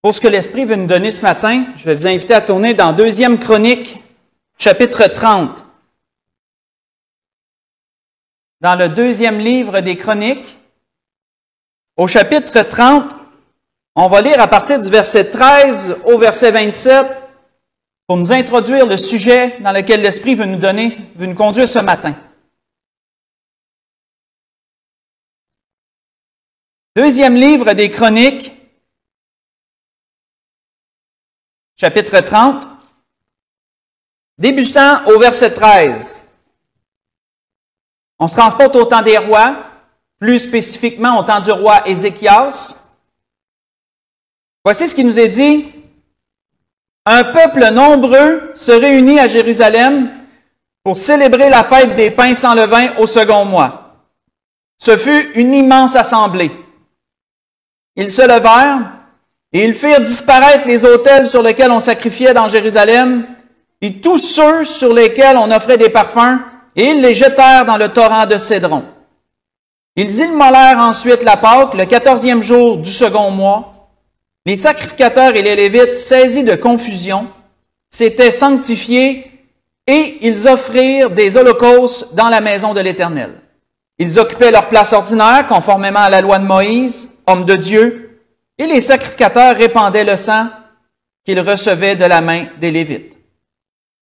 Pour ce que l'Esprit veut nous donner ce matin, je vais vous inviter à tourner dans 2e Chronique, chapitre 30. Dans le 2e livre des Chroniques, au chapitre 30, on va lire à partir du verset 13 au verset 27 pour nous introduire le sujet dans lequel l'Esprit veut nous conduire ce matin. 2e livre des Chroniques, chapitre 30, débutant au verset 13. On se transporte au temps des rois, plus spécifiquement au temps du roi Ézéchias. Voici ce qui nous est dit. Un peuple nombreux se réunit à Jérusalem pour célébrer la fête des pains sans levain au second mois. Ce fut une immense assemblée. Ils se levèrent et ils firent disparaître les autels sur lesquels on sacrifiait dans Jérusalem et tous ceux sur lesquels on offrait des parfums, et ils les jetèrent dans le torrent de Cédron. Ils immolèrent ensuite la Pâque le 14e jour du second mois. Les sacrificateurs et les Lévites, saisis de confusion, s'étaient sanctifiés et ils offrirent des holocaustes dans la maison de l'Éternel. Ils occupaient leur place ordinaire, conformément à la loi de Moïse, homme de Dieu, et les sacrificateurs répandaient le sang qu'ils recevaient de la main des Lévites.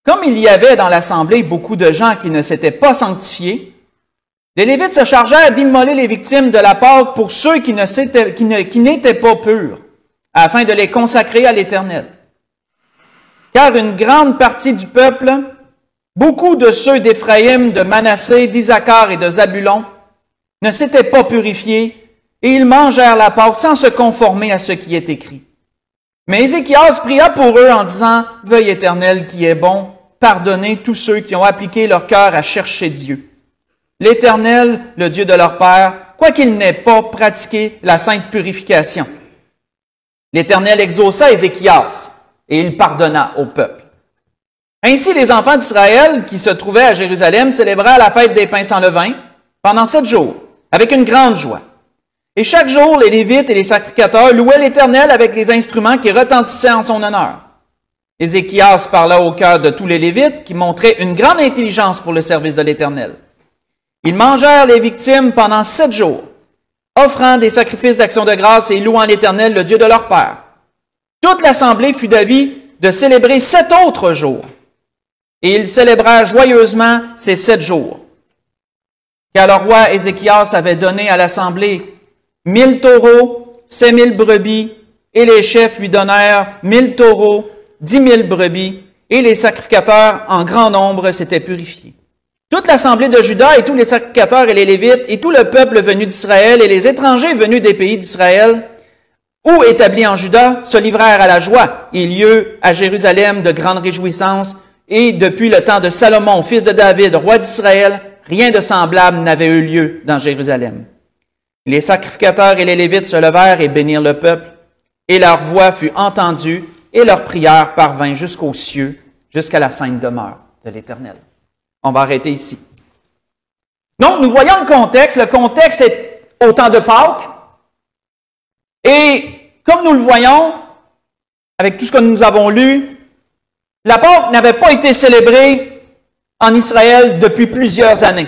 Comme il y avait dans l'assemblée beaucoup de gens qui ne s'étaient pas sanctifiés, les Lévites se chargèrent d'immoler les victimes de la Pâque pour ceux qui n'étaient pas purs, afin de les consacrer à l'Éternel. Car une grande partie du peuple, beaucoup de ceux d'Éphraïm, de Manassé, d'Isaacar et de Zabulon, ne s'étaient pas purifiés, et ils mangèrent la Pâque sans se conformer à ce qui est écrit. Mais Ézéchias pria pour eux en disant, « Veuille Éternel qui est bon, pardonnez tous ceux qui ont appliqué leur cœur à chercher Dieu. L'Éternel, le Dieu de leur père, quoiqu'il n'ait pas pratiqué la sainte purification. » L'Éternel exauça Ézéchias, et il pardonna au peuple. Ainsi, les enfants d'Israël qui se trouvaient à Jérusalem célébrèrent la fête des pains sans levain pendant 7 jours, avec une grande joie. Et chaque jour, les Lévites et les sacrificateurs louaient l'Éternel avec les instruments qui retentissaient en son honneur. Ézéchias parla au cœur de tous les Lévites qui montraient une grande intelligence pour le service de l'Éternel. Ils mangèrent les victimes pendant 7 jours, offrant des sacrifices d'action de grâce et louant l'Éternel, le Dieu de leur père. Toute l'assemblée fut d'avis de célébrer 7 autres jours. Et ils célébrèrent joyeusement ces 7 jours. Car le roi Ézéchias avait donné à l'assemblée 1000 taureaux, 5000 brebis, et les chefs lui donnèrent 1000 taureaux, 10 000 brebis, et les sacrificateurs en grand nombre s'étaient purifiés. Toute l'assemblée de Juda et tous les sacrificateurs et les Lévites et tout le peuple venu d'Israël et les étrangers venus des pays d'Israël ou établis en Juda se livrèrent à la joie. Il y eut à Jérusalem de grandes réjouissances et depuis le temps de Salomon, fils de David, roi d'Israël, rien de semblable n'avait eu lieu dans Jérusalem. Les sacrificateurs et les Lévites se levèrent et bénirent le peuple, et leur voix fut entendue, et leur prière parvint jusqu'aux cieux, jusqu'à la sainte demeure de l'Éternel. On va arrêter ici. Donc, nous voyons le contexte. Le contexte est au temps de Pâques. Et comme nous le voyons, avec tout ce que nous avons lu, la Pâque n'avait pas été célébrée en Israël depuis plusieurs années.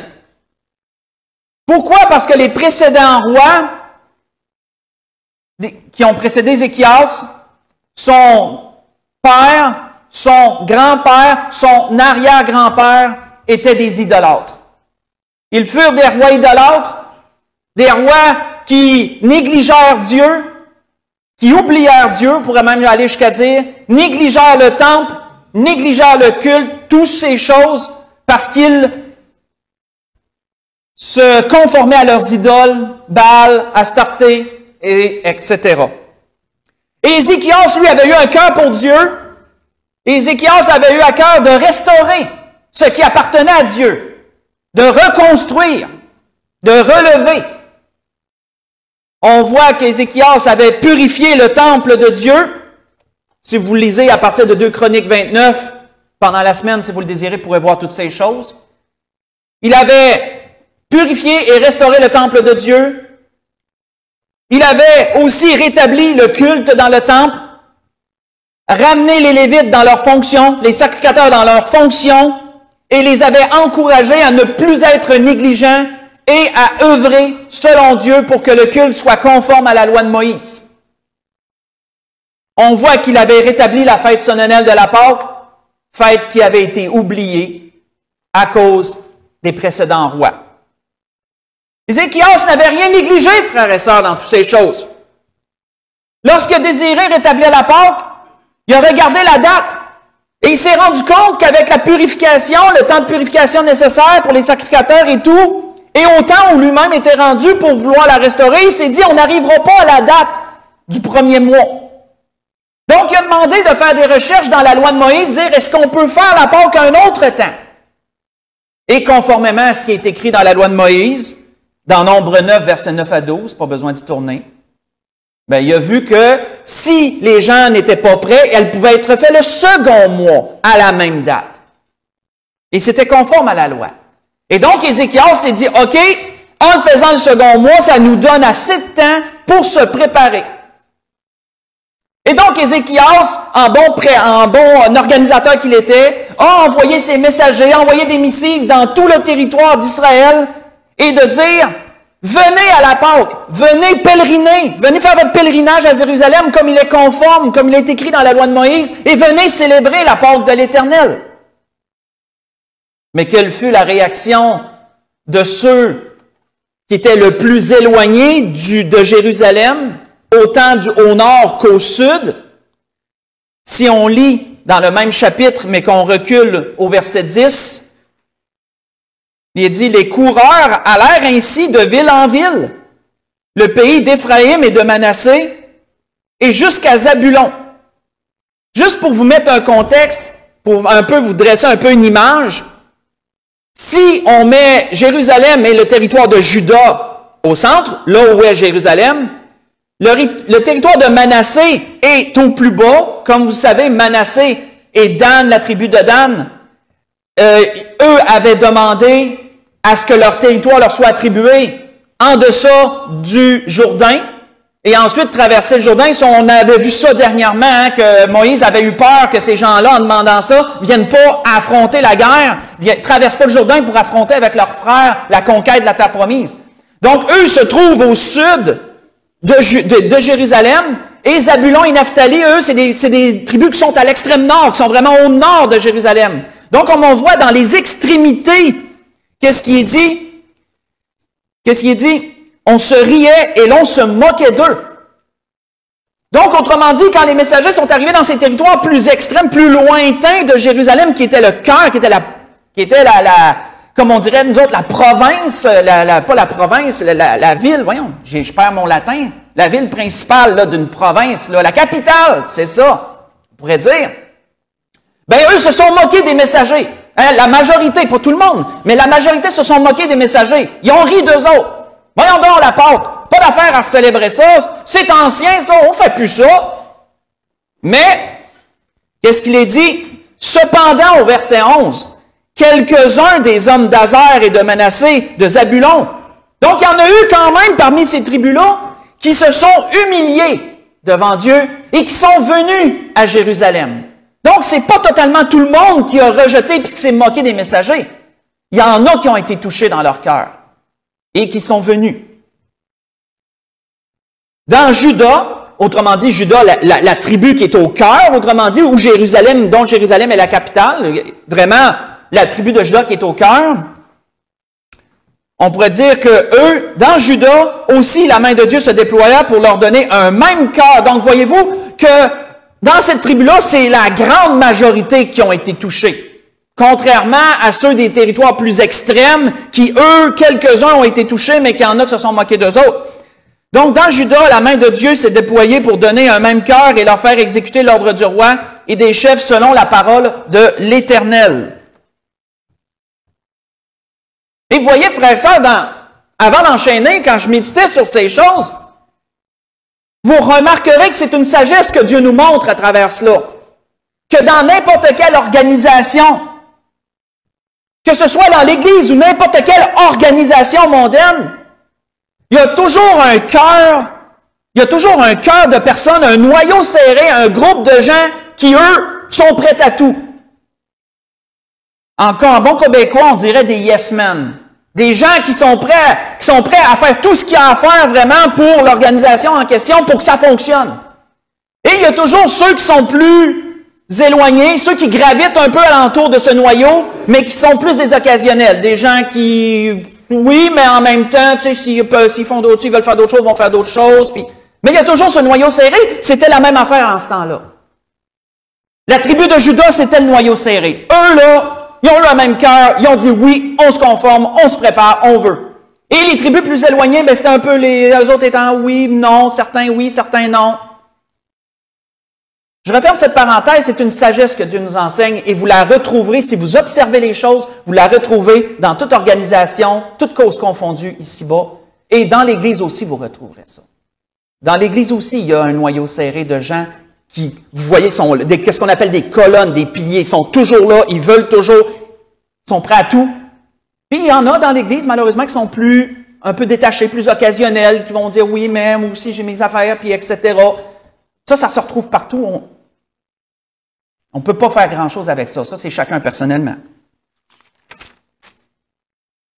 Pourquoi? Parce que les précédents rois qui ont précédé Ézéchias, son père, son grand-père, son arrière-grand-père étaient des idolâtres. Ils furent des rois idolâtres, des rois qui négligèrent Dieu, qui oublièrent Dieu, on pourrait même aller jusqu'à dire, négligèrent le temple, négligèrent le culte, toutes ces choses, parce qu'ils se conformaient à leurs idoles, Baal, Astarté, etc. Et Ézéchias, lui, avait eu un cœur pour Dieu. Ézéchias avait eu à cœur de restaurer ce qui appartenait à Dieu, de reconstruire, de relever. On voit qu'Ézéchias avait purifié le temple de Dieu. Si vous lisez à partir de 2 Chroniques 29, pendant la semaine, si vous le désirez, vous pourrez voir toutes ces choses. Il avait purifié et restauré le temple de Dieu. Il avait aussi rétabli le culte dans le temple. ramené les Lévites dans leurs fonctions, les sacrificateurs dans leurs fonctions, et les avait encouragés à ne plus être négligents et à œuvrer selon Dieu pour que le culte soit conforme à la loi de Moïse. On voit qu'il avait rétabli la fête solennelle de la Pâque, fête qui avait été oubliée à cause des précédents rois. Ézéchias n'avait rien négligé, frères et sœurs, dans toutes ces choses. Lorsqu'il a désiré rétablir la Pâque, il a regardé la date et il s'est rendu compte qu'avec la purification, le temps de purification nécessaire pour les sacrificateurs et tout, et au temps où lui-même était rendu pour vouloir la restaurer, il s'est dit, on n'arrivera pas à la date du premier mois. Donc, il a demandé de faire des recherches dans la loi de Moïse, dire, est-ce qu'on peut faire la Pâque à un autre temps? Et conformément à ce qui est écrit dans la loi de Moïse, dans Nombre 9, versets 9 à 12, pas besoin d'y tourner, ben, il a vu que si les gens n'étaient pas prêts, elle pouvait être faite le second mois à la même date. Et c'était conforme à la loi. Et donc, Ézéchias s'est dit, OK, en faisant le second mois, ça nous donne assez de temps pour se préparer. Et donc, Ézéchias, en bon organisateur qu'il était, a envoyé ses messagers, a envoyé des missives dans tout le territoire d'Israël et de dire, venez à la Pâque, venez pèleriner, venez faire votre pèlerinage à Jérusalem comme il est conforme, comme il est écrit dans la loi de Moïse, et venez célébrer la Pâque de l'Éternel. Mais quelle fut la réaction de ceux qui étaient le plus éloignés de Jérusalem, autant au nord qu'au sud? Si on lit dans le même chapitre, mais qu'on recule au verset 10, il dit, les coureurs allèrent ainsi de ville en ville, le pays d'Éphraïm et de Manassé, et jusqu'à Zabulon. Juste pour vous mettre un contexte, pour un peu vous dresser un peu une image, si on met Jérusalem et le territoire de Juda au centre, là où est Jérusalem, le territoire de Manassé est au plus bas. Comme vous savez, Manassé et Dan, la tribu de Dan, eux avaient demandé à ce que leur territoire leur soit attribué en deçà du Jourdain, et ensuite traverser le Jourdain. On avait vu ça dernièrement, hein, que Moïse avait eu peur que ces gens-là, en demandant ça, viennent pas affronter la guerre, traversent pas le Jourdain pour affronter avec leurs frères la conquête de la terre promise. Donc, eux se trouvent au sud de Jérusalem, et Zabulon et Naphtali, eux, c'est des tribus qui sont à l'extrême nord, qui sont vraiment au nord de Jérusalem. Donc, comme on voit dans les extrémités, qu'est-ce qui est dit? Qu'est-ce qui est dit? On se riait et l'on se moquait d'eux. Donc, autrement dit, quand les messagers sont arrivés dans ces territoires plus extrêmes, plus lointains de Jérusalem, qui était le cœur, qui était la comme on dirait, nous autres, la province, pas la province, la ville, voyons, je perds mon latin, la ville principale d'une province, la capitale, c'est ça, on pourrait dire. Ben, eux se sont moqués des messagers. Hein, la majorité, pas tout le monde, mais la majorité se sont moqués des messagers. Ils ont ri d'eux autres. Voyons donc la Pâque. Pas d'affaire à célébrer ça. C'est ancien, ça. On fait plus ça. Mais, qu'est-ce qu'il est dit? Cependant, au verset 11, quelques-uns des hommes d'Azer et de Manassé, de Zabulon. Donc, il y en a eu quand même parmi ces tribus-là qui se sont humiliés devant Dieu et qui sont venus à Jérusalem. Donc, c'est pas totalement tout le monde qui a rejeté puis qui s'est moqué des messagers. Il y en a qui ont été touchés dans leur cœur et qui sont venus. Dans Juda, autrement dit, Juda, la tribu qui est au cœur, autrement dit, où Jérusalem, dont Jérusalem est la capitale, vraiment la tribu de Juda qui est au cœur, on pourrait dire que eux, dans Juda, aussi la main de Dieu se déploya pour leur donner un même cœur. Donc, voyez-vous que dans cette tribu-là, c'est la grande majorité qui ont été touchés. Contrairement à ceux des territoires plus extrêmes, qui, eux, quelques-uns ont été touchés, mais qu'il y en a qui se sont moqués d'eux autres. Donc, dans Juda, la main de Dieu s'est déployée pour donner un même cœur et leur faire exécuter l'ordre du roi et des chefs selon la parole de l'Éternel. Et vous voyez, frères et sœurs, avant d'enchaîner, quand je méditais sur ces choses, vous remarquerez que c'est une sagesse que Dieu nous montre à travers cela. Que dans n'importe quelle organisation, que ce soit dans l'Église ou n'importe quelle organisation mondaine, il y a toujours un cœur de personnes, un noyau serré, un groupe de gens qui, eux, sont prêts à tout. En bon québécois, on dirait des yes men. Des gens qui sont prêts à faire tout ce qu'il y a à faire vraiment pour l'organisation en question pour que ça fonctionne. Et il y a toujours ceux qui sont plus éloignés, ceux qui gravitent un peu alentour de ce noyau, mais qui sont plus des occasionnels. Des gens qui, oui, mais en même temps, tu sais, s'ils font d'autres, s'ils veulent faire d'autres choses, ils vont faire d'autres choses. Mais il y a toujours ce noyau serré. C'était la même affaire en ce temps-là. La tribu de Juda, c'était le noyau serré. Eux, là, ils ont eu le même cœur, ils ont dit oui, on se conforme, on se prépare, on veut. Et les tribus plus éloignées, ben c'était un peu eux autres étant oui, non, certains oui, certains non. Je referme cette parenthèse, c'est une sagesse que Dieu nous enseigne et vous la retrouverez, si vous observez les choses, vous la retrouvez dans toute organisation, toute cause confondue ici-bas. Et dans l'Église aussi, vous retrouverez ça. Dans l'Église aussi, il y a un noyau serré de gens qui, vous voyez, sont qu'est-ce qu'on appelle des colonnes, des piliers, ils sont toujours là, ils veulent toujours, ils sont prêts à tout. Puis il y en a dans l'Église, malheureusement, qui sont un peu détachés, plus occasionnels, qui vont dire oui, mais moi aussi j'ai mes affaires, puis etc. Ça se retrouve partout. On ne peut pas faire grand-chose avec ça. Ça, c'est chacun personnellement.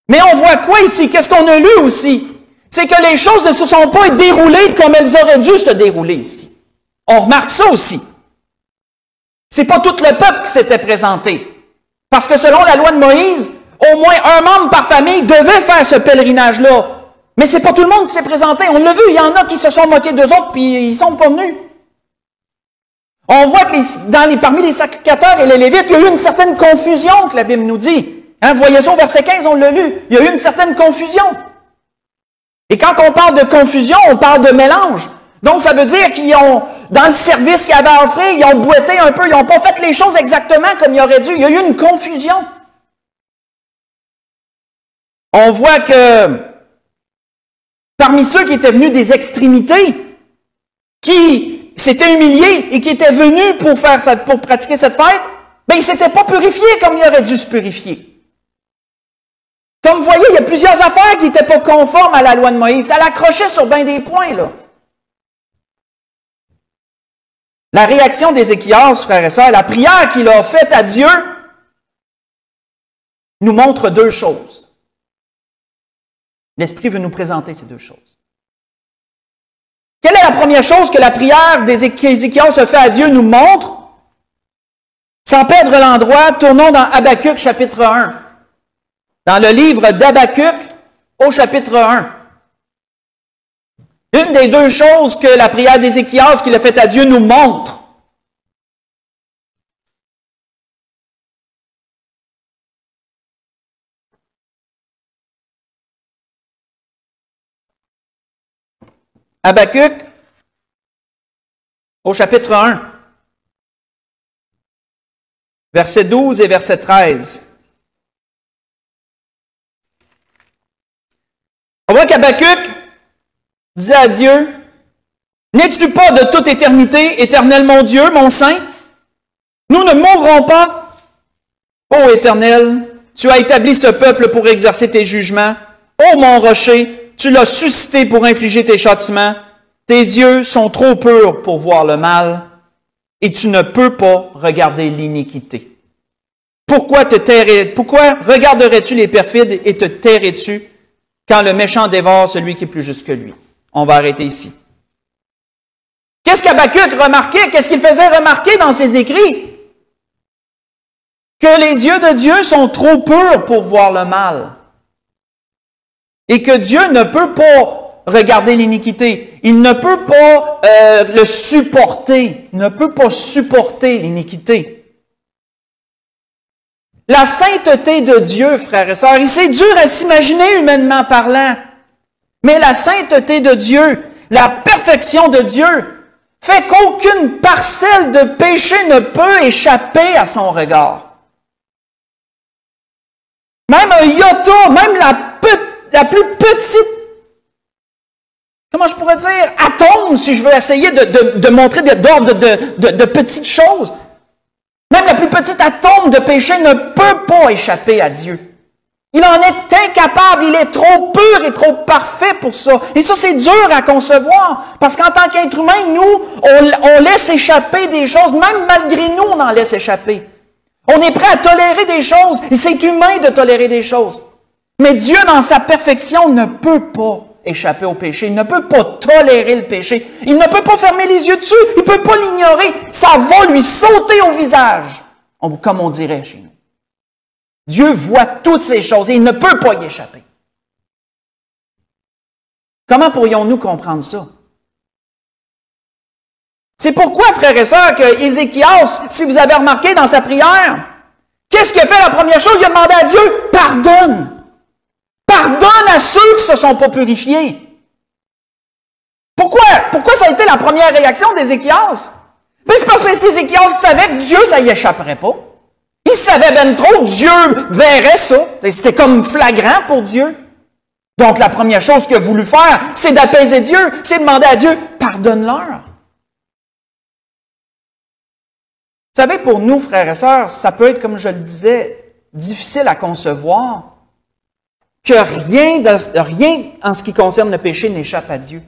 Mais on voit quoi ici? Qu'est-ce qu'on a lu aussi? C'est que les choses ne se sont pas déroulées comme elles auraient dû se dérouler ici. On remarque ça aussi. C'est pas tout le peuple qui s'était présenté. Parce que selon la loi de Moïse, au moins un membre par famille devait faire ce pèlerinage-là. Mais c'est pas tout le monde qui s'est présenté. On l'a vu, il y en a qui se sont moqués d'eux autres puis ils sont pas venus. On voit que parmi les sacrificateurs et les Lévites, il y a eu une certaine confusion que la Bible nous dit. Vous voyez ça au verset 15, on l'a lu. Il y a eu une certaine confusion. Et quand on parle de confusion, on parle de mélange. Donc, ça veut dire qu'ils ont, dans le service qu'ils avaient à offrir, ils ont boité un peu, ils n'ont pas fait les choses exactement comme ils auraient dû. Il y a eu une confusion. On voit que parmi ceux qui étaient venus des extrémités, qui s'étaient humiliés et qui étaient venus pour pratiquer cette fête, ben ils ne s'étaient pas purifiés comme ils auraient dû se purifier. Comme vous voyez, il y a plusieurs affaires qui n'étaient pas conformes à la loi de Moïse. Ça l'accrochait sur bien des points, là. La réaction d'Ézéchias, frères et sœurs, la prière qu'il a faite à Dieu, nous montre deux choses. L'Esprit veut nous présenter ces deux choses. Quelle est la première chose que la prière d'Ézéchias a fait à Dieu nous montre? Sans perdre l'endroit, tournons dans Habakkuk chapitre 1. Dans le livre d'Habakkuk au chapitre 1. Une des deux choses que la prière d'Ézéchias qu'il a faite à Dieu nous montre. Habakkuk au chapitre 1, versets 12 et verset 13. On voit qu'Habakkuk disait à Dieu, « N'es-tu pas de toute éternité, éternel mon Dieu, mon Saint? Nous ne mourrons pas. Ô Éternel, tu as établi ce peuple pour exercer tes jugements. Ô mon rocher, tu l'as suscité pour infliger tes châtiments. Tes yeux sont trop purs pour voir le mal, et tu ne peux pas regarder l'iniquité. Pourquoi regarderais-tu les perfides et te tairais-tu quand le méchant dévore celui qui est plus juste que lui? » On va arrêter ici. Qu'est-ce qu'Habakkuk remarquait? Qu'est-ce qu'il faisait remarquer dans ses écrits? Que les yeux de Dieu sont trop purs pour voir le mal. Et que Dieu ne peut pas regarder l'iniquité. Il ne peut pas le supporter. Il ne peut pas supporter l'iniquité. La sainteté de Dieu, frères et sœurs, c'est dur à s'imaginer humainement parlant. Mais la sainteté de Dieu, la perfection de Dieu, fait qu'aucune parcelle de péché ne peut échapper à son regard. Même un iota, même la plus petite, comment je pourrais dire, atome, si je veux essayer de montrer d'ordre de petites choses, même la plus petite atome de péché ne peut pas échapper à Dieu. Il en est incapable, il est trop pur et trop parfait pour ça. Et ça, c'est dur à concevoir, parce qu'en tant qu'être humain, nous, on laisse échapper des choses, même malgré nous, on en laisse échapper. On est prêt à tolérer des choses, et c'est humain de tolérer des choses. Mais Dieu, dans sa perfection, ne peut pas échapper au péché. Il ne peut pas tolérer le péché. Il ne peut pas fermer les yeux dessus. Il ne peut pas l'ignorer. Ça va lui sauter au visage, comme on dirait chez nous. Dieu voit toutes ces choses et il ne peut pas y échapper. Comment pourrions-nous comprendre ça? C'est pourquoi, frères et sœurs, que Ézéchias, si vous avez remarqué dans sa prière, qu'est-ce qu'il a fait la première chose? Il a demandé à Dieu, pardonne. Pardonne à ceux qui ne se sont pas purifiés. Pourquoi? Pourquoi ça a été la première réaction d'Ézéchias? C'est parce que Ézéchias savait que Dieu, ça y échapperait pas. Il savait bien trop que Dieu verrait ça. C'était comme flagrant pour Dieu. Donc la première chose qu'il a voulu faire, c'est d'apaiser Dieu, c'est demander à Dieu, pardonne-leur. Vous savez, pour nous, frères et sœurs, ça peut être, comme je le disais, difficile à concevoir que rien en ce qui concerne le péché n'échappe à Dieu.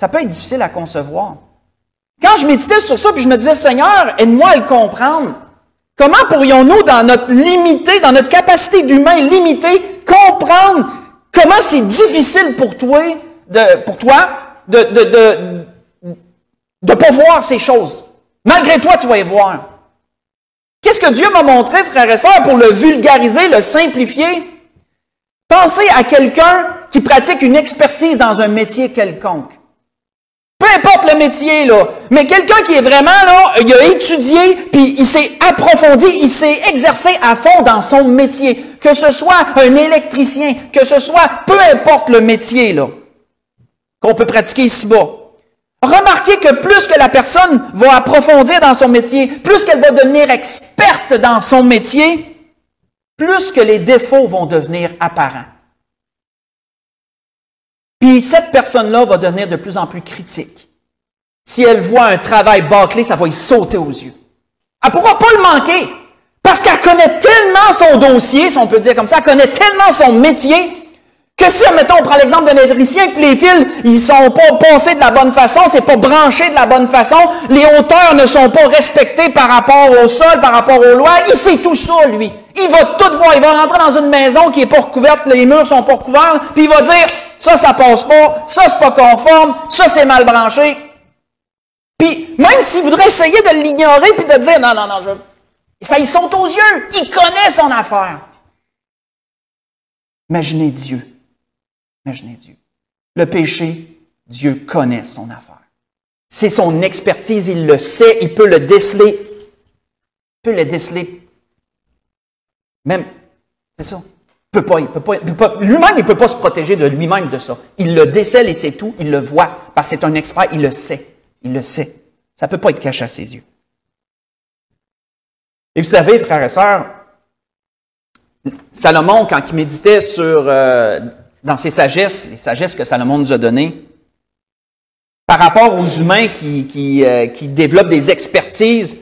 Ça peut être difficile à concevoir. Quand je méditais sur ça, puis je me disais, Seigneur, aide-moi à le comprendre. Comment pourrions-nous, dans notre limité, dans notre capacité d'humain limitée, comprendre comment c'est difficile pour toi de pas voir ces choses? Malgré toi, tu vas y voir. Qu'est-ce que Dieu m'a montré, frères et sœurs, pour le vulgariser, le simplifier? Pensez à quelqu'un qui pratique une expertise dans un métier quelconque. Peu importe le métier, là, mais quelqu'un qui est vraiment, là, il a étudié, puis il s'est approfondi, il s'est exercé à fond dans son métier. Que ce soit un électricien, que ce soit, peu importe le métier, là, qu'on peut pratiquer ici-bas. Remarquez que plus que la personne va approfondir dans son métier, plus qu'elle va devenir experte dans son métier, plus que les défauts vont devenir apparents. Puis cette personne-là va devenir de plus en plus critique. Si elle voit un travail bâclé, ça va y sauter aux yeux. Elle ne pourra pas le manquer, parce qu'elle connaît tellement son dossier, si on peut dire comme ça, elle connaît tellement son métier, que si, mettons, on prend l'exemple d'un électricien, que les fils, ils sont pas passés de la bonne façon, c'est pas branché de la bonne façon, les hauteurs ne sont pas respectées par rapport au sol, par rapport aux lois, il sait tout ça, lui. Il va tout voir, il va rentrer dans une maison qui est pas recouverte, les murs sont pas recouverts, puis il va dire, ça passe pas, ça c'est pas conforme, ça c'est mal branché. Puis, même s'il voudrait essayer de l'ignorer, puis de dire, non, ça y saute aux yeux, il connaît son affaire. Imaginez Dieu. Imaginez Dieu. Le péché, Dieu connaît son affaire. C'est son expertise, il le sait, il peut le déceler. Il peut le déceler. Même, c'est ça. Il peut pas, lui-même, il ne peut pas se protéger de lui-même de ça. Il le décèle et c'est tout, il le voit. Parce que c'est un expert, il le sait. Il le sait. Ça ne peut pas être caché à ses yeux. Et vous savez, frères et sœurs, Salomon, quand il méditait dans ses sagesses, les sagesses que Salomon nous a données, par rapport aux humains qui développent des expertises,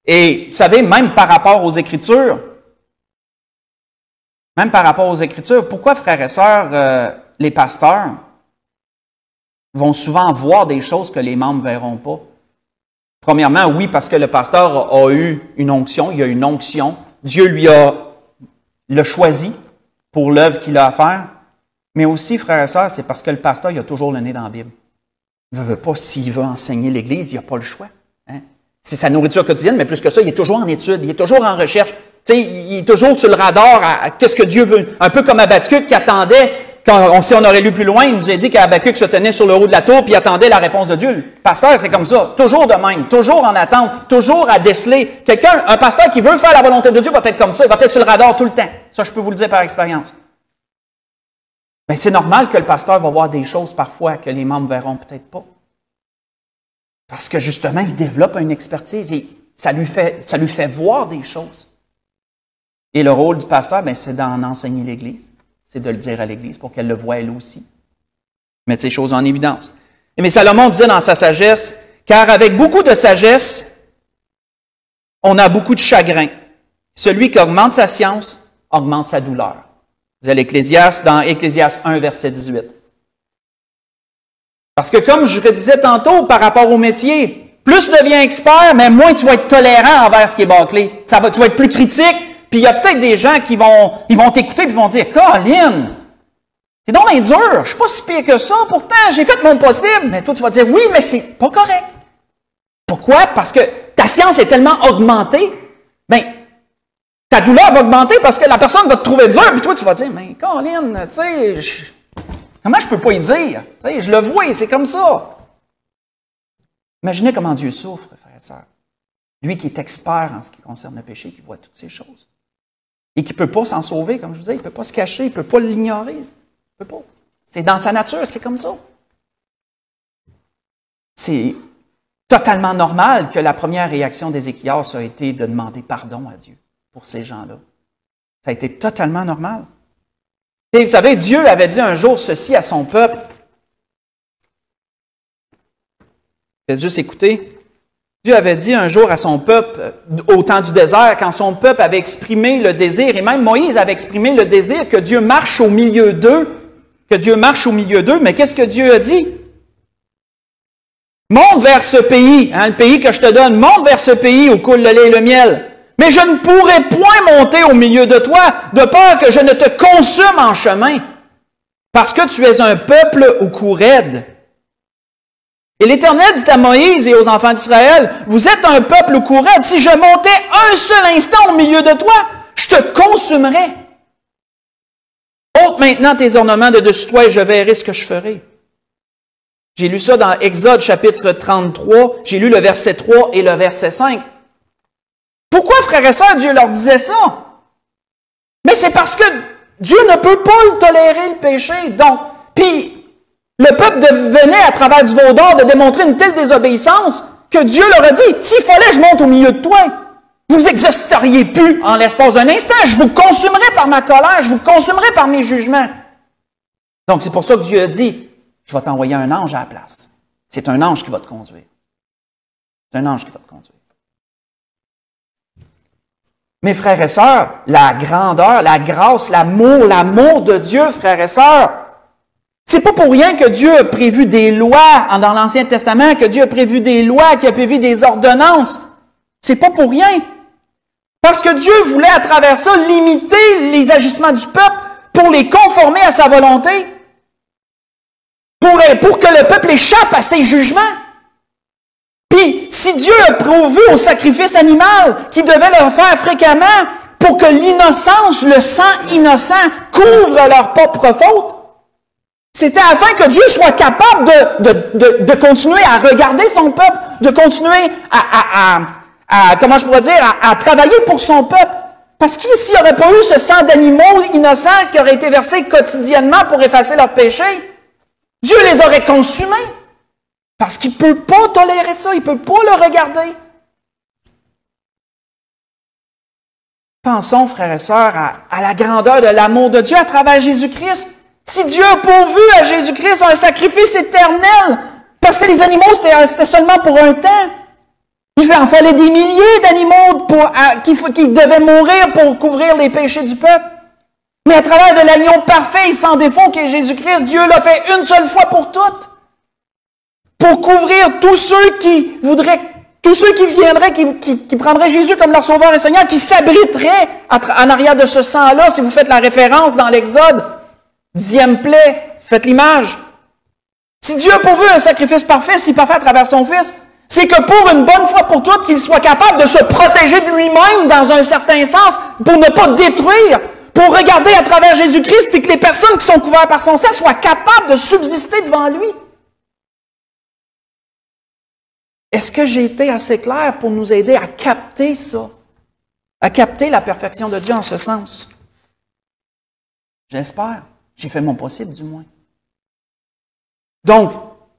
et vous savez, même par rapport aux Écritures, pourquoi, frères et sœurs, les pasteurs vont souvent voir des choses que les membres ne verront pas? Premièrement, oui, parce que le pasteur a eu une onction, il a une onction. Dieu l'a choisi pour l'œuvre qu'il a à faire. Mais aussi, frères et sœurs, c'est parce que le pasteur, il a toujours le nez dans la Bible. Il ne veut pas, s'il veut enseigner l'Église, il n'a pas le choix. Hein? C'est sa nourriture quotidienne, mais plus que ça, il est toujours en étude, il est toujours en recherche. Tu sais, il est toujours sur le radar à qu'est-ce que Dieu veut. Un peu comme Habakkuk qui attendait, si on aurait lu plus loin, il nous a dit qu'Habakkuk se tenait sur le haut de la tour puis attendait la réponse de Dieu. Le pasteur, c'est comme ça. Toujours de même. Toujours en attente. Toujours à déceler. Un pasteur qui veut faire la volonté de Dieu va être comme ça. Il va être sur le radar tout le temps. Ça, je peux vous le dire par expérience. Mais c'est normal que le pasteur va voir des choses parfois que les membres verront peut-être pas. Parce que justement, il développe une expertise et ça lui fait voir des choses. Et le rôle du pasteur, c'est d'en enseigner l'Église. C'est de le dire à l'Église pour qu'elle le voie elle aussi. Mettre ces choses en évidence. Mais Salomon disait dans sa sagesse, « Car avec beaucoup de sagesse, on a beaucoup de chagrin. Celui qui augmente sa science, augmente sa douleur. » Disait l'Ecclésiaste dans Ecclésiaste 1, verset 18. Parce que comme je le disais tantôt par rapport au métier, plus tu deviens expert, mais moins tu vas être tolérant envers ce qui est bâclé. Tu vas être plus critique, puis il y a peut-être des gens qui vont t'écouter et vont dire « Colin, c'est donc bien dur, je suis pas si pire que ça, pourtant j'ai fait mon possible. » Mais toi tu vas dire « Oui, mais c'est pas correct. » Pourquoi? Parce que ta science est tellement augmentée, bien, ta douleur va augmenter parce que la personne va te trouver dur, puis toi tu vas dire « Mais Colin, tu sais, comment je peux pas y dire? Tu sais, je le vois, c'est comme ça. » Imaginez comment Dieu souffre, frères et sœurs. Lui qui est expert en ce qui concerne le péché, qui voit toutes ces choses. Et qui ne peut pas s'en sauver, comme je vous disais, il ne peut pas se cacher, il ne peut pas l'ignorer. Il ne peut pas. C'est dans sa nature, c'est comme ça. C'est totalement normal que la première réaction d'Ézéchias a été de demander pardon à Dieu pour ces gens-là. Ça a été totalement normal. Et vous savez, Dieu avait dit un jour ceci à son peuple. Faites juste écouter. Dieu avait dit un jour à son peuple, au temps du désert, quand son peuple avait exprimé le désir, et même Moïse avait exprimé le désir que Dieu marche au milieu d'eux, mais qu'est-ce que Dieu a dit? Monte vers ce pays, le pays que je te donne, monte vers ce pays où coule le lait et le miel. Mais je ne pourrai point monter au milieu de toi, de peur que je ne te consume en chemin, parce que tu es un peuple au cou raide. Et l'Éternel dit à Moïse et aux enfants d'Israël, vous êtes un peuple au cou raide, si je montais un seul instant au milieu de toi, je te consumerais. Ôte maintenant tes ornements de dessus toi et je verrai ce que je ferai. J'ai lu ça dans Exode chapitre 33, j'ai lu le verset 3 et le verset 5. Pourquoi, frères et sœurs, Dieu leur disait ça? Mais c'est parce que Dieu ne peut pas le tolérer, le péché. Donc, puis le peuple venait à travers du veau d'or de démontrer une telle désobéissance que Dieu leur a dit, s'il fallait que je monte au milieu de toi, vous n'existeriez plus en l'espace d'un instant. Je vous consumerai par ma colère, je vous consumerai par mes jugements. Donc, c'est pour ça que Dieu a dit, je vais t'envoyer un ange à la place. C'est un ange qui va te conduire. C'est un ange qui va te conduire. Mes frères et sœurs, la grandeur, la grâce, l'amour de Dieu, frères et sœurs, c'est pas pour rien que Dieu a prévu des lois dans l'Ancien Testament, que Dieu a prévu des lois, qu'il a prévu des ordonnances. C'est pas pour rien. Parce que Dieu voulait à travers ça limiter les agissements du peuple pour les conformer à sa volonté, pour que le peuple échappe à ses jugements. Puis, si Dieu a pourvu au sacrifice animal qu'il devait leur faire fréquemment pour que l'innocence, le sang innocent, couvre leur propre faute, c'était afin que Dieu soit capable de continuer à regarder son peuple, de continuer comment je pourrais dire, à travailler pour son peuple. Parce que s'il n'y aurait pas eu ce sang d'animaux innocents qui aurait été versé quotidiennement pour effacer leurs péchés, Dieu les aurait consumés. Parce qu'il ne peut pas tolérer ça, il ne peut pas le regarder. Pensons, frères et sœurs, à la grandeur de l'amour de Dieu à travers Jésus-Christ. Si Dieu a pourvu à Jésus-Christ un sacrifice éternel, parce que les animaux, c'était seulement pour un temps. Il en fallait des milliers d'animaux qui devaient mourir pour couvrir les péchés du peuple. Mais à travers de l'agneau parfait et sans défaut qui est Jésus-Christ, Dieu l'a fait une seule fois pour toutes. Pour couvrir tous ceux qui viendraient, qui prendraient Jésus comme leur sauveur et Seigneur, qui s'abriteraient en arrière de ce sang-là, si vous faites la référence dans l'Exode, 10e plaie, faites l'image. Si Dieu a pourvu un sacrifice parfait, si parfait à travers son Fils, c'est que pour une bonne fois pour toutes, qu'il soit capable de se protéger de lui-même dans un certain sens, pour ne pas détruire, pour regarder à travers Jésus-Christ, puis que les personnes qui sont couvertes par son sang soient capables de subsister devant lui. Est-ce que j'ai été assez clair pour nous aider à capter ça? À capter la perfection de Dieu en ce sens? J'espère. J'ai fait mon possible, du moins. Donc,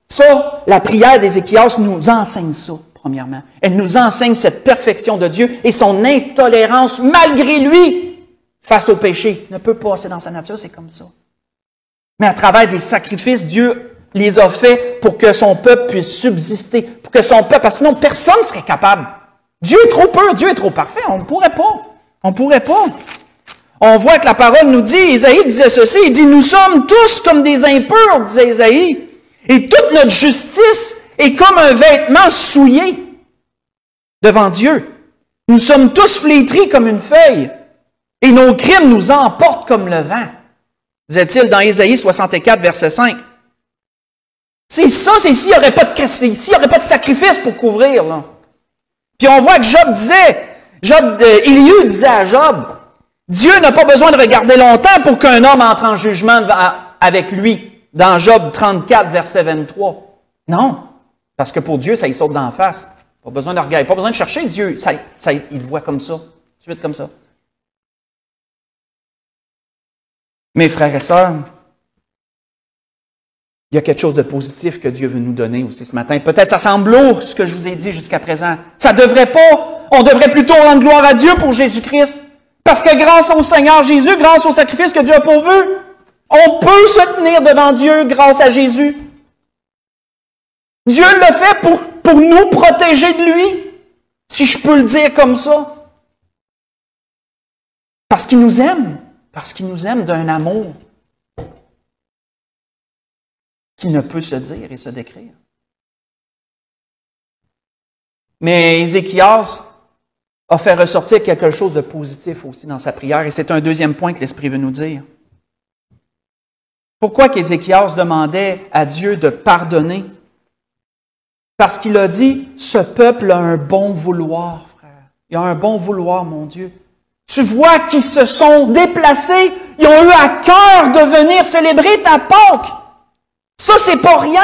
ça, la prière d'Ézéchias nous enseigne ça, premièrement. Elle nous enseigne cette perfection de Dieu et son intolérance, malgré lui, face au péché. Il ne peut pas, c'est dans sa nature, c'est comme ça. Mais à travers des sacrifices, Dieu les a faits pour que son peuple puisse subsister, pour que son peuple, parce que sinon personne ne serait capable. Dieu est trop peu, Dieu est trop parfait, on ne pourrait pas. On ne pourrait pas. on voit que la parole nous dit, Ésaïe disait ceci, il dit, nous sommes tous comme des impurs, disait Ésaïe, et toute notre justice est comme un vêtement souillé devant Dieu. Nous sommes tous flétris comme une feuille, et nos crimes nous emportent comme le vent, disait-il dans Ésaïe 64, verset 5. C'est ça, c'est s'il n'y aurait pas de sacrifice pour couvrir, là. Puis on voit que Job disait, Élihu disait à Job, Dieu n'a pas besoin de regarder longtemps pour qu'un homme entre en jugement avec lui, dans Job 34, verset 23. Non, parce que pour Dieu, ça y saute d'en face. Pas besoin de regarder, pas besoin de chercher Dieu, il le voit comme ça, tout de suite comme ça. Mes frères et sœurs, il y a quelque chose de positif que Dieu veut nous donner aussi ce matin. Peut-être ça semble lourd, ce que je vous ai dit jusqu'à présent. Ça devrait pas. On devrait plutôt rendre gloire à Dieu pour Jésus-Christ. Parce que grâce au Seigneur Jésus, grâce au sacrifice que Dieu a pourvu, on peut se tenir devant Dieu grâce à Jésus. Dieu le fait pour nous protéger de lui, si je peux le dire comme ça. Parce qu'il nous aime. Parce qu'il nous aime d'un amour qui ne peut se dire et se décrire. Mais Ézéchias a fait ressortir quelque chose de positif aussi dans sa prière, et c'est un deuxième point que l'Esprit veut nous dire. Pourquoi qu'Ézéchias demandait à Dieu de pardonner? Parce qu'il a dit, ce peuple a un bon vouloir, frère. Il a un bon vouloir, mon Dieu. Tu vois qu'ils se sont déplacés, ils ont eu à cœur de venir célébrer ta Pâque. Ça, c'est pas rien.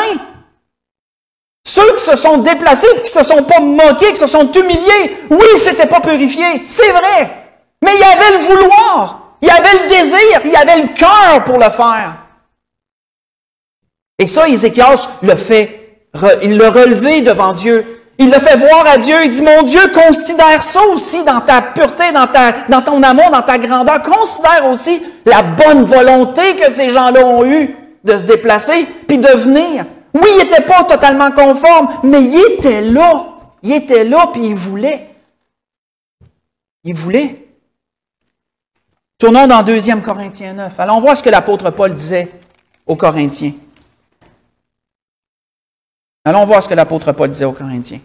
Ceux qui se sont déplacés, qui se sont pas moqués, qui se sont humiliés, oui, c'était pas purifié, c'est vrai. Mais il y avait le vouloir, il y avait le désir, il y avait le cœur pour le faire. Et ça, Ézéchias le fait, il l'a relevé devant Dieu. Il le fait voir à Dieu, il dit, mon Dieu, considère ça aussi dans ta pureté, dans ton amour, dans ta grandeur. Considère aussi la bonne volonté que ces gens-là ont eue de se déplacer, puis de venir. Oui, il n'était pas totalement conforme, mais il était là. Il était là, puis il voulait. Il voulait. Tournons dans 2 Corinthiens 9. Allons voir ce que l'apôtre Paul disait aux Corinthiens. Allons voir ce que l'apôtre Paul disait aux Corinthiens.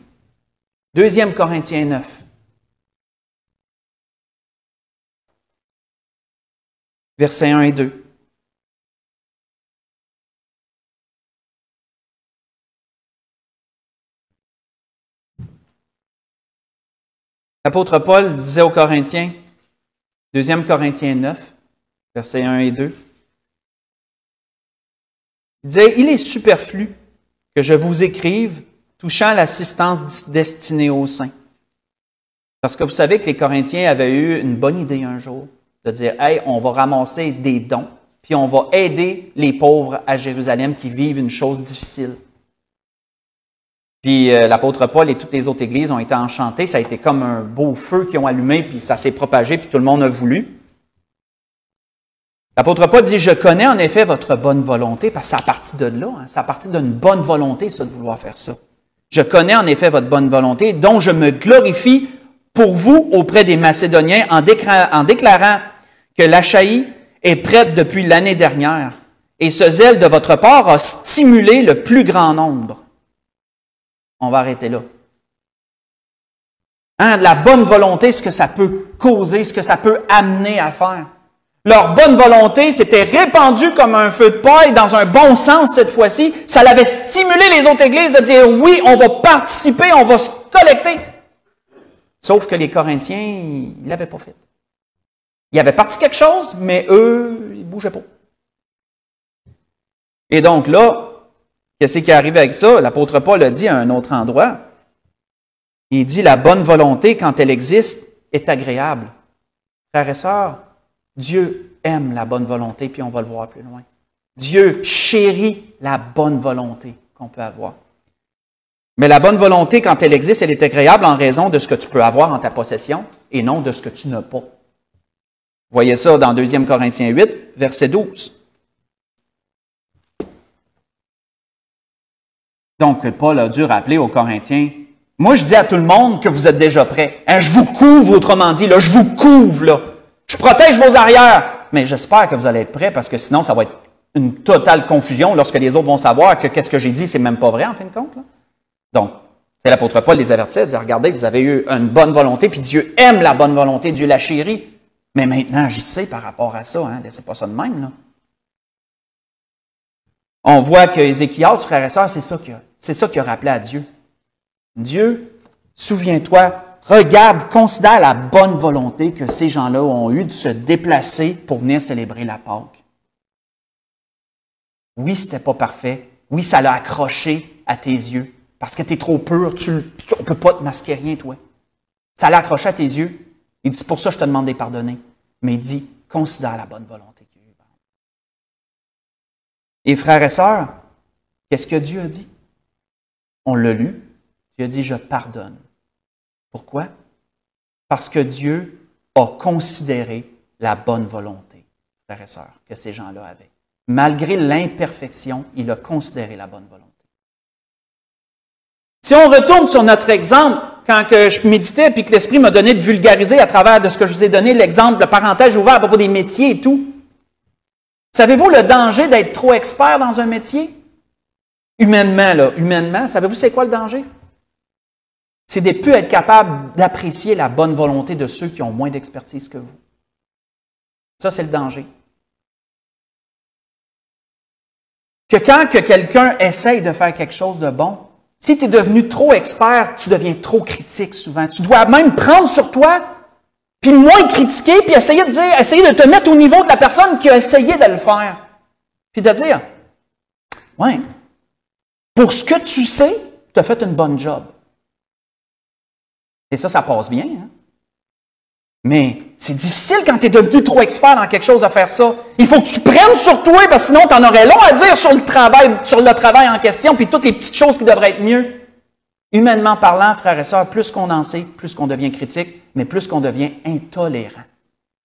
2 Corinthiens 9. Versets 1 et 2. L'apôtre Paul disait aux Corinthiens, 2 Corinthiens 9, versets 1 et 2, il disait, « Il est superflu que je vous écrive touchant l'assistance destinée aux saints. » Parce que vous savez que les Corinthiens avaient eu une bonne idée un jour, de dire, « Hey, on va ramasser des dons, puis on va aider les pauvres à Jérusalem qui vivent une chose difficile. » Puis l'apôtre Paul et toutes les autres églises ont été enchantées. Ça a été comme un beau feu qu'ils ont allumé, puis ça s'est propagé, puis tout le monde a voulu. L'apôtre Paul dit, « Je connais en effet votre bonne volonté, parce que ça a parti de là, hein, ça a parti d'une bonne volonté, ça, de vouloir faire ça. Je connais en effet votre bonne volonté, dont je me glorifie pour vous auprès des Macédoniens en déclarant que l'Achaïe est prête depuis l'année dernière, et ce zèle de votre part a stimulé le plus grand nombre. » On va arrêter là. Hein, la bonne volonté, ce que ça peut causer, ce que ça peut amener à faire. Leur bonne volonté s'était répandue comme un feu de paille dans un bon sens cette fois-ci. Ça l'avait stimulé les autres églises de dire oui, on va participer, on va se collecter. Sauf que les Corinthiens, ils ne l'avaient pas fait. Ils avaient parti quelque chose, mais eux, ils ne bougeaient pas. Et donc là, qu'est-ce qui arrive avec ça? L'apôtre Paul a dit à un autre endroit. Il dit, la bonne volonté, quand elle existe, est agréable. Frères et sœurs, Dieu aime la bonne volonté, puis on va le voir plus loin. Dieu chérit la bonne volonté qu'on peut avoir. Mais la bonne volonté, quand elle existe, elle est agréable en raison de ce que tu peux avoir en ta possession et non de ce que tu n'as pas. Vous voyez ça dans 2 Corinthiens 8, verset 12. Donc, Paul a dû rappeler aux Corinthiens, moi je dis à tout le monde que vous êtes déjà prêts. Hein, je vous couvre, autrement dit, là, je vous couvre, là. Je protège vos arrières. Mais j'espère que vous allez être prêts parce que sinon, ça va être une totale confusion lorsque les autres vont savoir que qu'est-ce que j'ai dit, c'est même pas vrai en fin de compte. Là. Donc, c'est l'apôtre Paul les avertit, dit, regardez, vous avez eu une bonne volonté, puis Dieu aime la bonne volonté, Dieu la chérit. Mais maintenant, agissez par rapport à ça, hein, laissez pas ça de même. Là. On voit que Ézéchias, frères et sœurs, c'est ça qu'il a rappelé à Dieu. Dieu, souviens-toi, regarde, considère la bonne volonté que ces gens-là ont eue de se déplacer pour venir célébrer la Pâque. Oui, c'était pas parfait. Oui, ça l'a accroché à tes yeux. Parce que tu es trop pur, on ne peut pas te masquer rien, toi. Ça l'a accroché à tes yeux. Il dit, c'est pour ça que je te demande de les pardonner. Mais il dit, considère la bonne volonté qu'il y a eu. Et frères et sœurs, qu'est-ce que Dieu a dit? On l'a lu. Dieu a dit, je pardonne. Pourquoi? Parce que Dieu a considéré la bonne volonté, frères et sœurs, que ces gens-là avaient. Malgré l'imperfection, il a considéré la bonne volonté. Si on retourne sur notre exemple, quand que je méditais et que l'Esprit m'a donné de vulgariser à travers de ce que je vous ai donné, l'exemple, le parenthèse ouvert à propos des métiers et tout, savez-vous le danger d'être trop expert dans un métier? Humainement, savez-vous c'est quoi le danger? C'est de ne plus être capable d'apprécier la bonne volonté de ceux qui ont moins d'expertise que vous. Ça, c'est le danger. Que quand que quelqu'un essaye de faire quelque chose de bon, si tu es devenu trop expert, tu deviens trop critique souvent. Tu dois même prendre sur toi, puis moins critiquer, puis essayer de te mettre au niveau de la personne qui a essayé de le faire. Puis de dire, ouais, pour ce que tu sais, tu as fait une bonne job. Et ça passe bien. Hein? Mais c'est difficile quand tu es devenu trop expert dans quelque chose de faire ça. Il faut que tu prennes sur toi, parce que sinon tu en aurais long à dire sur le travail en question, puis toutes les petites choses qui devraient être mieux. Humainement parlant, frères et sœurs, plus qu'on en sait, plus qu'on devient critique, mais plus qu'on devient intolérant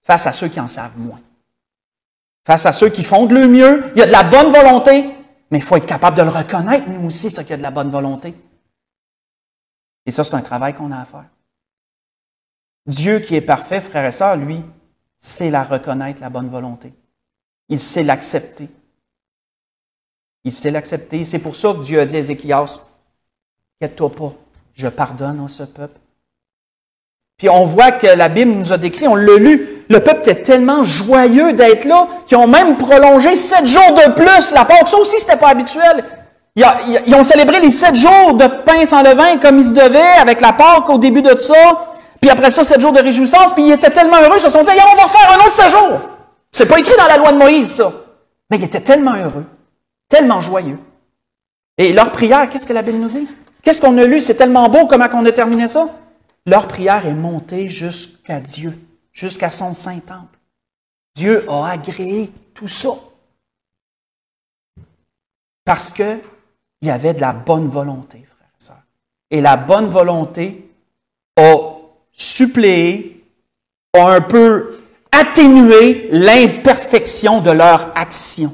face à ceux qui en savent moins. Face à ceux qui font de leur mieux, il y a de la bonne volonté, mais il faut être capable de le reconnaître, nous aussi, ça qu'il y a de la bonne volonté. Et ça, c'est un travail qu'on a à faire. Dieu qui est parfait, frères et sœurs, lui, sait la reconnaître, la bonne volonté. Il sait l'accepter. Il sait l'accepter. C'est pour ça que Dieu a dit à Ézéchias, « Inquiète-toi pas, je pardonne à ce peuple. » Puis on voit que la Bible nous a décrit, on l'a lu, le peuple était tellement joyeux d'être là qu'ils ont même prolongé 7 jours de plus la Pâque. Ça aussi, c'était pas habituel. Ils ont célébré les 7 jours de pain sans levain comme ils se devaient, avec la Pâque au début de ça. Puis après ça, 7 jours de réjouissance, puis ils étaient tellement heureux, ils se sont dit, on va faire un autre 7 jours. C'est pas écrit dans la loi de Moïse, ça. Mais ils étaient tellement heureux, tellement joyeux. Et leur prière, qu'est-ce que la Bible nous dit? Qu'est-ce qu'on a lu? C'est tellement beau comment on a terminé ça. Leur prière est montée jusqu'à Dieu, jusqu'à son Saint-Temple. Dieu a agréé tout ça. Parce qu'il y avait de la bonne volonté, frères et sœurs. Et la bonne volonté a suppléé, a un peu atténué l'imperfection de leur action.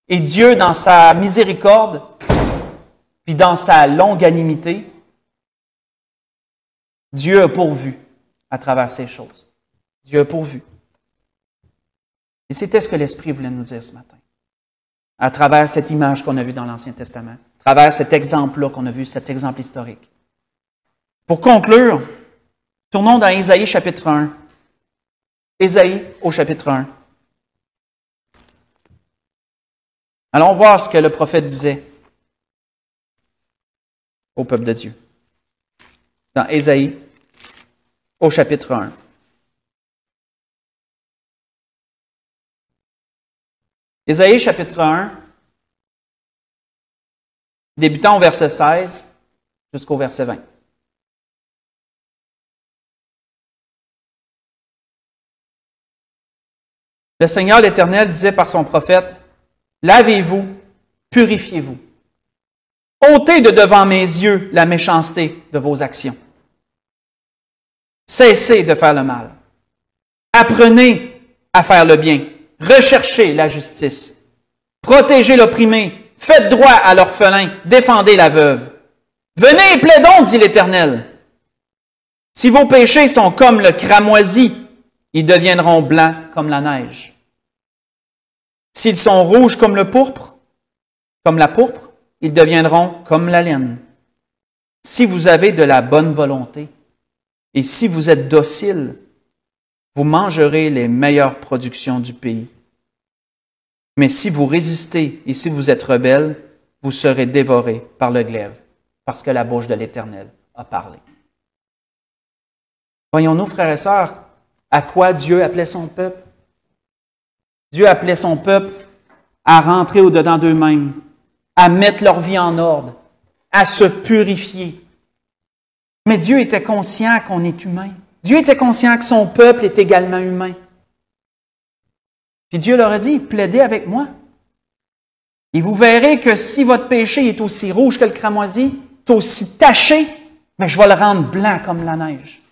Et Dieu, dans sa miséricorde, puis dans sa longanimité, Dieu a pourvu à travers ces choses. Dieu a pourvu. Et c'était ce que l'Esprit voulait nous dire ce matin. À travers cette image qu'on a vue dans l'Ancien Testament, à travers cet exemple-là qu'on a vu, cet exemple historique. Pour conclure, tournons dans Ésaïe chapitre 1. Ésaïe au chapitre 1. Allons voir ce que le prophète disait au peuple de Dieu. Dans Ésaïe au chapitre 1. Ésaïe chapitre 1, débutant au verset 16 jusqu'au verset 20. Le Seigneur l'Éternel disait par son prophète, « Lavez-vous, purifiez-vous. Ôtez de devant mes yeux la méchanceté de vos actions. Cessez de faire le mal. Apprenez à faire le bien. Recherchez la justice. Protégez l'opprimé. Faites droit à l'orphelin. Défendez la veuve. Venez et plaidons, dit l'Éternel. Si vos péchés sont comme le cramoisi, ils deviendront blancs comme la neige. S'ils sont rouges comme le pourpre, comme la pourpre, ils deviendront comme la laine. Si vous avez de la bonne volonté et si vous êtes docile, vous mangerez les meilleures productions du pays. Mais si vous résistez et si vous êtes rebelles, vous serez dévorés par le glaive, parce que la bouche de l'Éternel a parlé. Voyons-nous, frères et sœurs, à quoi Dieu appelait son peuple? Dieu appelait son peuple à rentrer au-dedans d'eux-mêmes, à mettre leur vie en ordre, à se purifier. Mais Dieu était conscient qu'on est humain. Dieu était conscient que son peuple est également humain. Puis Dieu leur a dit, plaidez avec moi. Et vous verrez que si votre péché est aussi rouge que le cramoisi, est aussi taché, mais je vais le rendre blanc comme la neige.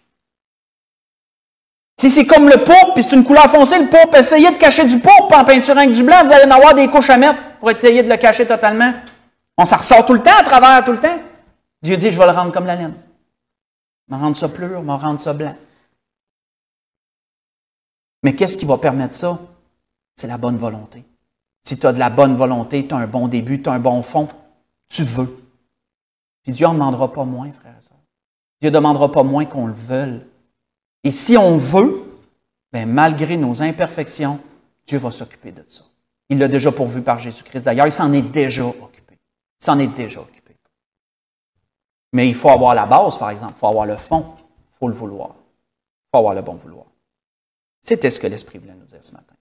Si c'est comme le pourpre, puis c'est une couleur foncée, le pourpre, essayez de cacher du pourpre en peinturant avec du blanc, vous allez en avoir des couches à mettre pour essayer de le cacher totalement. On s'en ressort tout le temps, à travers tout le temps. Dieu dit, je vais le rendre comme la laine. Je vais rendre ça pur, je vais rendre ça blanc. Mais qu'est-ce qui va permettre ça? C'est la bonne volonté. Si tu as de la bonne volonté, tu as un bon début, tu as un bon fond, tu veux. Puis Dieu n'en demandera pas moins, frère et sœur. Dieu ne demandera pas moins qu'on le veuille. Et si on veut, bien, malgré nos imperfections, Dieu va s'occuper de ça. Il l'a déjà pourvu par Jésus-Christ. D'ailleurs, il s'en est déjà occupé. Il s'en est déjà occupé. Mais il faut avoir la base, par exemple. Il faut avoir le fond. Il faut le vouloir. Il faut avoir le bon vouloir. C'était ce que l'Esprit voulait nous dire ce matin.